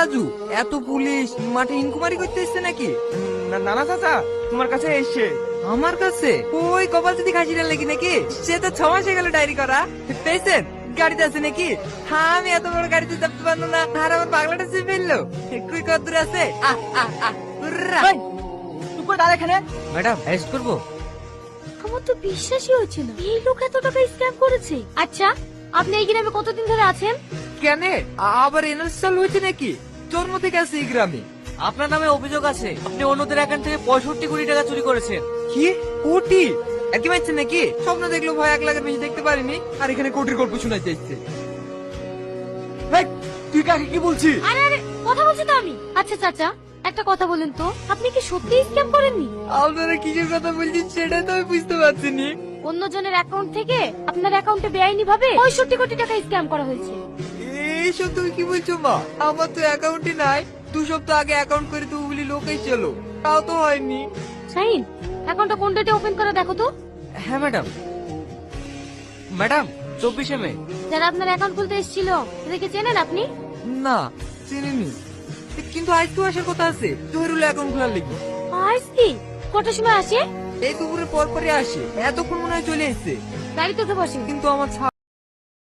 রাজু, এত পুলিশ মাঠে ইনকুয়ারি করতে এসছে নাকি? না না চাচা, তোমার কাছে এসছে। আমার কাছে? ওই কপাল যদি খাসিটা লেগে নাকি? সে তো 6 মাস হয়ে গেল ডায়েরি করা। পেয়েছেন? গাড়িতে আছে নাকি? হ্যাঁ, আমি এত বড় গাড়িতে চাপতে পারলো না, আর আমার পাগলাটা চেপে ফেললো। কুই কত দূর আছে? উর্রা। তুই করে দাঁড়া এখানে। ম্যাডাম, অ্যারেস্ট করবো? আমার তো বিশ্বাসই হচ্ছে না এই লোক এত টাকা স্ক্যাম করেছে। আচ্ছা, আপনি এই গ্রামে কতদিন ধরে আছেন? কেন আবার এনআরসি চালু হয়েছে নাকি? জন্ম থেকে আছে এই গ্রামে। আপনার নামে অভিযোগ আছে, আপনি অন্যদের অ্যাকাউন্ট থেকে 65 কোটি টাকা চুরি করেছেন। কি কোটি? একই মারছেন নাকি? স্বপ্ন দেখলো ভয় 1 লাখের বেশি দেখতে পারিনি, আর এখানে কোটির গল্প শোনাইতে এসছে। এই, তুই কাকে কি বলছিস? আরে আরে, কথা বলছি তো আমি। আচ্ছা চাচা, একটা কথা বলেন তো, আপনি কি সত্যি স্ক্যাম করেননি? আপনারা কিসের কথা বলছেন সেটা তো আমি বুঝতে পারছি নি। অন্যজনের অ্যাকাউন্ট থেকে আপনার অ্যাকাউন্টে বেআইনি ভাবে 65 কোটি টাকা স্ক্যাম করা হয়েছে। এইসব তুমি কি বলছো মা? আমার তো অ্যাকাউন্টই নাই। 2 সপ্তাহ আগে অ্যাকাউন্ট করে তো বলি লোক এসেছিল, তাও তো হয়নি। শাহিন, অ্যাকাউন্টটা কোন ডেটে ওপেন করে দেখো তো। হ্যাঁ ম্যাডাম। ম্যাডাম, 24 মে। যারা আপনার অ্যাকাউন্ট খুলতে এসেছিল তাদেরকে চেনেন আপনি? না, চিনিনি। কিন্তু আজকেও আসার কথা আছে জহিরুল অ্যাকাউন্ট খোলার লেগে। আজ কি কটার সময় আসে? এই দুপুরে পর পরে আসে, এতক্ষণ মনে হয় চলে এসছে। গাড়িতে উঠে বসে। কিন্তু আমার